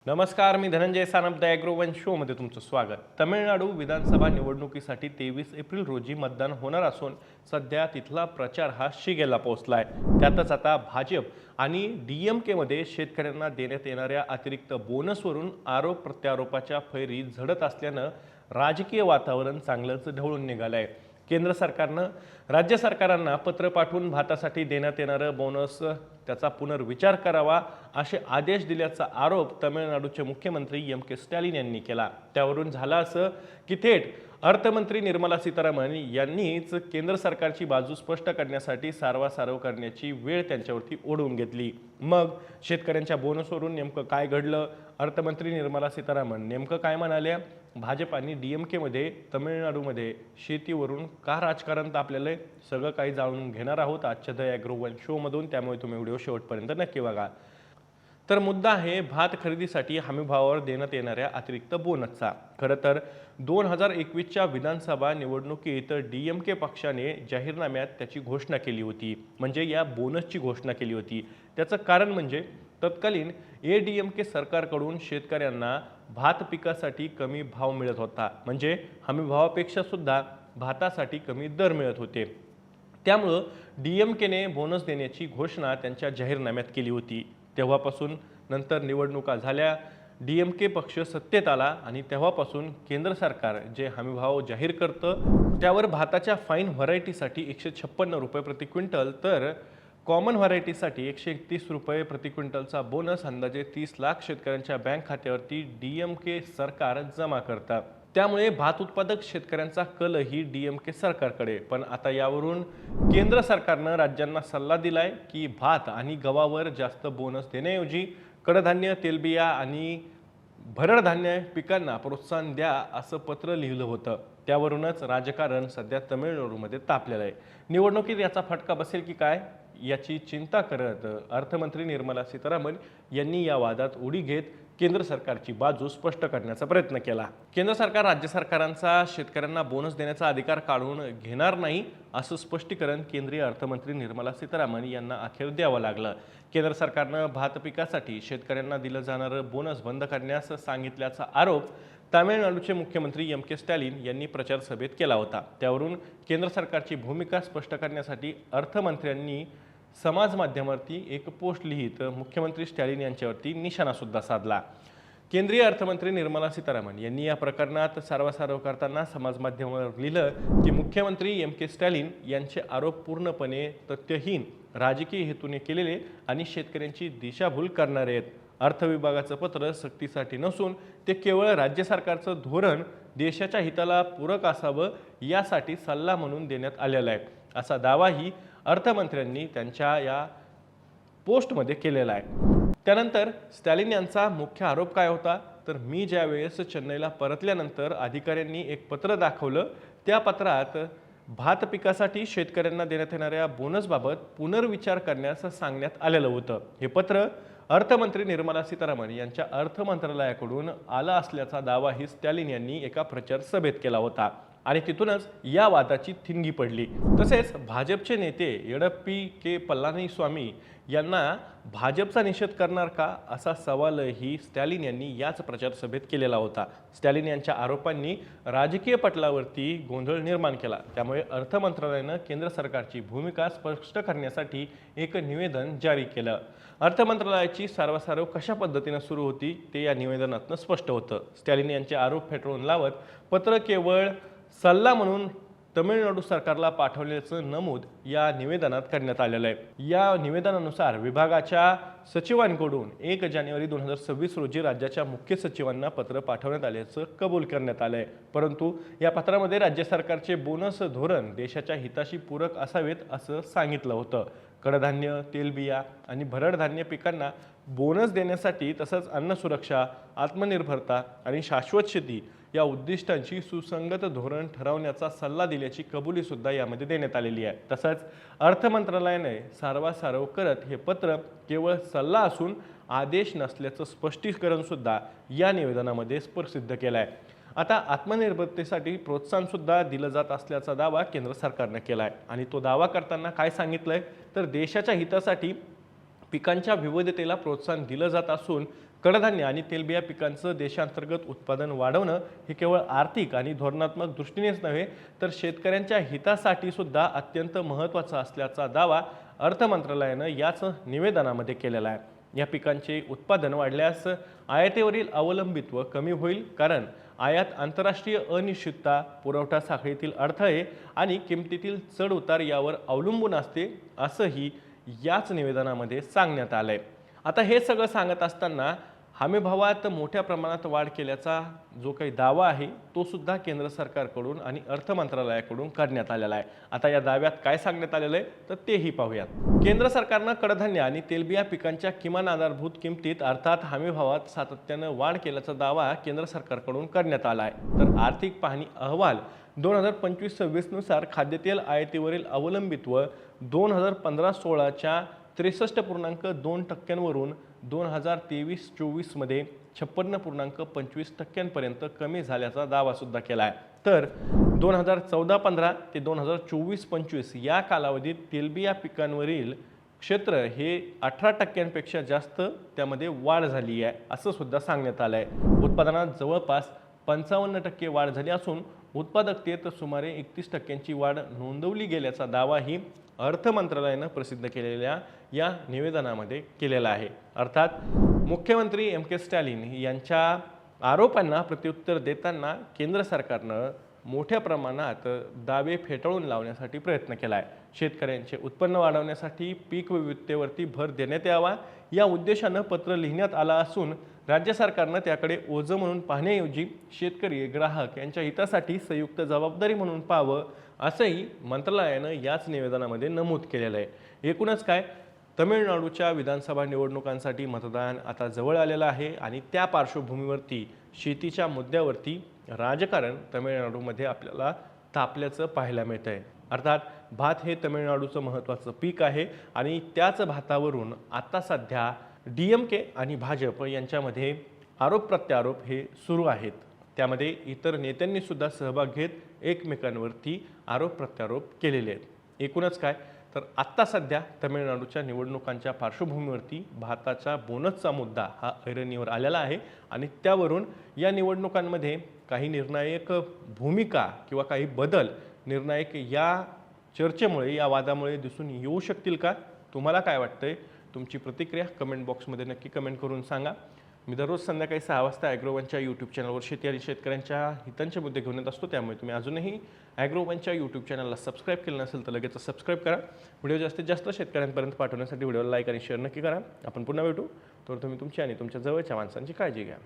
नमस्कार, मी धनंजय सानप द ॲग्रोवन शोमध्ये तुमचं स्वागत. तामिळनाडू विधानसभा निवडणुकीसाठी 23 एप्रिल रोजी मतदान होणार असून सध्या तिथला प्रचार हा शिगेला पोहोचलाय. त्यातच आता भाजप आणि DMKमध्ये शेतकऱ्यांना देण्यात येणाऱ्या अतिरिक्त बोनसवरून आरोप प्रत्यारोपाच्या फैरी झडत असल्यानं राजकीय वातावरण चांगलंच ढवळून निघालंय. केंद्र सरकारनं राज्य सरकारांना पत्र पाठवून भातासाठी देण्यात येणारं बोनस त्याचा पुनर्विचार करावा असे आदेश दिल्याचा आरोप तामिळनाडूचे मुख्यमंत्री M.K. स्टॅलिन यांनी केला. त्यावरून झालं असं की थेट अर्थमंत्री निर्मला सीतारामन यांनीच केंद्र सरकारची बाजू स्पष्ट करण्यासाठी सारवासारव करण्याची वेळ त्यांच्यावरती ओढवून घेतली. मग शेतकऱ्यांच्या बोनसवरून नेमकं काय घडलं? अर्थमंत्री निर्मला सीतारामन नेमकं काय म्हणाल्या? भाजप आणि DMKमध्ये तामिळनाडूमध्ये शेतीवरून का राजकारण तापलेलं आहे? सगळं काही जाणून घेणार आहोत आजच्या द ॲग्रोवन शोमधून, त्यामुळे तुम्ही व्हिडिओ शेवटपर्यंत नक्की बघा. तर मुद्दा आहे भात खरेदीसाठी हमीभावावर देण्यात येणाऱ्या अतिरिक्त बोनसचा. खरं तर 2021च्या विधानसभा निवडणुकीत DMK पक्षाने जाहीरनाम्यात त्याची घोषणा केली होती, म्हणजे या बोनसची घोषणा केली होती. त्याचं कारण म्हणजे तत्कालीन ADMK सरकारकडून शेतकऱ्यांना भात पिकासाठी कमी भाव मिळत होता, म्हणजे हमीभावापेक्षा सुद्धा भातासाठी कमी दर मिळत होते. त्यामुळं DMKने बोनस देण्याची घोषणा त्यांच्या जाहीरनाम्यात केली होती. तेव्हापासून नंतर निवडणुका झाल्या, DMK पक्ष सत्तेत आला आणि तेव्हापासून केंद्र सरकार जे हमीभाव जाहीर करतं त्यावर भाताच्या फाईन व्हरायटीसाठी 156 रुपये प्रति क्विंटल, तर कॉमन व्हरायटीसाठी 131 रुपये प्रति क्विंटलचा बोनस अंदाजे 30 लाख शेतकऱ्यांच्या बँक खात्यावरती DMK सरकार जमा करतात. त्यामुळे भात उत्पादक शेतकऱ्यांचा कलही DMK सरकारकडे. पण आता यावरून केंद्र सरकारनं राज्यांना सल्ला दिलाय की भात आणि गव्हावर जास्त बोनस देण्याऐवजी कडधान्य, तेलबिया आणि भरड धान्य पिकांना प्रोत्साहन द्या असं पत्र लिहिलं होतं. त्यावरूनच राजकारण सध्या तामिळनाडूमध्ये तापलेलं आहे. निवडणुकीत याचा फटका बसेल की काय याची चिंता करत अर्थमंत्री निर्मला सीतारामन यांनी या वादात उडी घेत केंद्र सरकारची बाजू स्पष्ट करण्याचा प्रयत्न केला. केंद्र सरकार राज्य सरकारांचा शेतकऱ्यांना बोनस देण्याचा अधिकार काढून घेणार नाही असं स्पष्टीकरण केंद्रीय अर्थमंत्री निर्मला सीतारामन यांना अखेर द्यावं लागलं. केंद्र सरकारनं भात पिकासाठी शेतकऱ्यांना दिलं जाणारं बोनस बंद करण्यास सांगितल्याचा आरोप तामिळनाडूचे मुख्यमंत्री M.K. स्टॅलिन यांनी प्रचार सभेत केला होता. त्यावरून केंद्र सरकारची भूमिका स्पष्ट करण्यासाठी अर्थमंत्र्यांनी समाज माध्यमावरती एक पोस्ट लिहित मुख्यमंत्री स्टॅलिन यांच्यावरती निशाणा सुद्धा साधला. केंद्रीय अर्थमंत्री निर्मला सीतारामन यांनी या प्रकरणात सारवासारव करताना समाज माध्यमावर लिहिलं की मुख्यमंत्री M.K. स्टॅलिन यांचे आरोप पूर्णपणे तथ्यहीन, राजकीय हेतूने केलेले आणि शेतकऱ्यांची दिशाभूल करणारे आहेत. अर्थ विभागाचं पत्र सक्तीसाठी नसून ते केवळ राज्य सरकारचं धोरण देशाच्या हिताला पूरक असावं यासाठी सल्ला म्हणून देण्यात आलेला आहे, असा दावाही अर्थमंत्र्यांनी त्यांच्या या पोस्टमध्ये केलेला आहे. त्यानंतर स्टॅलिन यांचा मुख्य आरोप काय होता? तर मी ज्या वेळेस चेन्नईला परतल्यानंतर अधिकाऱ्यांनी एक पत्र दाखवलं, त्या पत्रात भात पिकासाठी शेतकऱ्यांना देण्यात येणाऱ्या बोनसबाबत पुनर्विचार करण्यास सांगण्यात आलेलं होतं. हे पत्र अर्थमंत्री निर्मला सीतारामन यांच्या अर्थ मंत्रालयाकडून आला असल्याचा दावाही स्टॅलिन यांनी एका प्रचार सभेत केला होता आणि तिथूनच या वादाची ठिणगी पडली. तसेच भाजपचे नेते येडप्पी के पलानीस्वामी यांना भाजपचा निषेध करणार का असा सवालही स्टॅलिन यांनी याच प्रचार सभेत केलेला होता. स्टॅलिन यांच्या आरोपांनी राजकीय पटलावरती गोंधळ निर्माण केला. त्यामुळे अर्थ मंत्रालयानं केंद्र सरकारची भूमिका स्पष्ट करण्यासाठी एक निवेदन जारी केलं. अर्थ मंत्रालयाची सारवासारव कशा पद्धतीनं सुरू होती ते या निवेदनातून स्पष्ट होतं. स्टॅलिन यांचे आरोप फेटाळून लावत पत्र केवळ सल्ला म्हणून तामिळनाडू सरकारला पाठवल्याचं नमूद या निवेदनात करण्यात आलेलं आहे. या निवेदनानुसार विभागाच्या सचिवांकडून 1 जानेवारी 2026 रोजी राज्याच्या मुख्य सचिवांना पत्र पाठवण्यात आल्याचं कबूल करण्यात आलंय. परंतु या पत्रामध्ये राज्य सरकारचे बोनस धोरण देशाच्या हिताशी पूरक असावेत असं सांगितलं होतं. कडधान्य, तेलबिया आणि भरड धान्य पिकांना बोनस देण्यासाठी तसंच अन्न सुरक्षा, आत्मनिर्भरता आणि शाश्वत शेती या उद्दिष्टांची सुसंगत धोरण ठरवण्याचा सल्ला दिल्याची कबुली सुद्धा यामध्ये देण्यात आलेली आहे. तसंच अर्थ मंत्रालयाने सारवासारव करत हे पत्र केवळ सल्ला असून आदेश नसल्याचं स्पष्टीकरण सुद्धा या निवेदनामध्ये प्रसिद्ध केलं आहे. आता आत्मनिर्भरतेसाठी प्रोत्साहन सुद्धा दिलं जात असल्याचा दावा केंद्र सरकारने केला आहे आणि तो दावा करताना काय सांगितलंय तर देशाच्या हितासाठी पिकांच्या विविधतेला प्रोत्साहन दिलं जात असून कडधान्य आणि तेलबिया पिकांचं देशांतर्गत उत्पादन वाढवणं हे केवळ आर्थिक आणि धोरणात्मक दृष्टीनेच नव्हे तर शेतकऱ्यांच्या हितासाठी सुद्धा अत्यंत महत्त्वाचं असल्याचा दावा अर्थ मंत्रालयानं याच निवेदनामध्ये केलेला आहे। या पिकांचे उत्पादन वाढल्यास आयातीवरील अवलंबित्व कमी होईल, कारण आयात आंतरराष्ट्रीय अनिश्चितता, पुरवठा साखळीतील अडथळे आणि किमतीतील चढ-उतार यावर अवलंबून असते, असंही याच निवेदनामध्ये सांगण्यात आलंय। आता हे सगळं सांगत असताना हमीभावात मोठ्या प्रमाणात वाढ केल्याचा जो काही दावा आहे तो सुद्धा केंद्र सरकारकडून आणि अर्थ मंत्रालयाकडून करण्यात आलेला आहे। आता या दाव्यात काय सांगण्यात आलेलं आहे तर तेही पाहूयात। केंद्र सरकारनं कडधान्य आणि तेलबिया पिकांच्या किमान आधारभूत किमतीत अर्थात हमीभावात सातत्यानं वाढ केल्याचा दावा केंद्र सरकारकडून करण्यात आला आहे। तर आर्थिक पाहणी अहवाल 2025-26 नुसार खाद्यतेल आयातीवरील अवलंबित्व 2015-16च्या 63.2% वरून 2023-24 मध्ये 56.25% पर्यंत कमी झाल्याचा दावा सुद्धा केला आहे। तर 2014-15 ते 2024-25 या कालावधीत तेलबिया पिकांवरील क्षेत्र हे 18% जास्त त्यामध्ये वाढ झाली आहे असं सुद्धा सांगण्यात आलं आहे। उत्पादनात जवळपास 55% वाढ झाली असून उत्पादकतेत सुमारे 31% वाढ नोंदवली गेल्याचा दावाही अर्थ मंत्रालयानं प्रसिद्ध केलेल्या या निवेदनामध्ये केलेला आहे। अर्थात मुख्यमंत्री के स्टॅलिन यांच्या आरोपांना प्रत्युत्तर देताना केंद्र सरकारनं मोठ्या प्रमाणात दावे फेटाळून लावण्यासाठी प्रयत्न केला आहे। शेतकऱ्यांचे उत्पन्न वाढवण्यासाठी पीक विविधतेवरती भर देण्यात यावा या उद्देशानं पत्र लिहिण्यात आलं असून राज्य सरकारनं त्याकडे ओझं म्हणून पाहण्याऐवजी शेतकरी ग्राहक यांच्या हितासाठी संयुक्त जबाबदारी म्हणून पाहावं असंही मंत्रालयानं याच निवेदनामध्ये नमूद केलेलं आहे। एकूणच काय, तमिळनाडूच्या विधानसभा निवडणुकांसाठी मतदान आता जवळ आलेलं आहे आणि त्या पार्श्वभूमीवरती शेतीच्या मुद्द्यावरती राजकारण तमिळनाडूमध्ये आपल्याला तापल्याचं पाहायला मिळतंय। अर्थात भात हे तमिळनाडूचं महत्त्वाचं पीक आहे आणि त्याच भातावरून आता सध्या DMK आणि भाजप यांच्यामध्ये आरोप प्रत्यारोप हे सुरू आहेत। त्यामध्ये इतर नेत्यांनी सुद्धा सहभाग घेत एकमेकांवरती आरोप प्रत्यारोप केलेले आहेत। एकूणच काय, तर आत्ता सध्या तमिळनाडूच्या निवडणुकांच्या पार्श्वभूमीवरती भाताचा बोनसचा मुद्दा हा ऐरणीवर आलेला आहे आणि त्यावरून या निवडणुकांमध्ये काही निर्णायक भूमिका किंवा काही बदल निर्णायक या चर्चेमुळे, या वादामुळे दिसून येऊ शकतील का? तुम्हाला काय वाटतंय? तुमची प्रतिक्रिया कमेंट बॉक्समध्ये नक्की कमेंट करून सांगा। मी दररोज संध्याकाळी 6 वाजता ॲग्रोवनच्या यूट्यूब चॅनलवर शेती आणि शेतकऱ्यांच्या हितांचे मुद्दे घेऊन येत असतो, त्यामुळे तुम्ही अजूनही ॲग्रोवनच्या यूट्यूब चॅनलला सबस्क्राईब केलं नसेल तर लगेच सबस्क्राईब करा। व्हिडिओ जास्तीत जास्त शेतकऱ्यांपर्यंत पाठवण्यासाठी व्हिडिओला लाईक आणि शेअर नक्की करा। आपण पुन्हा भेटू, तर तुम्ही तुमची आणि तुमच्या जवळच्या माणसांची काळजी घ्या।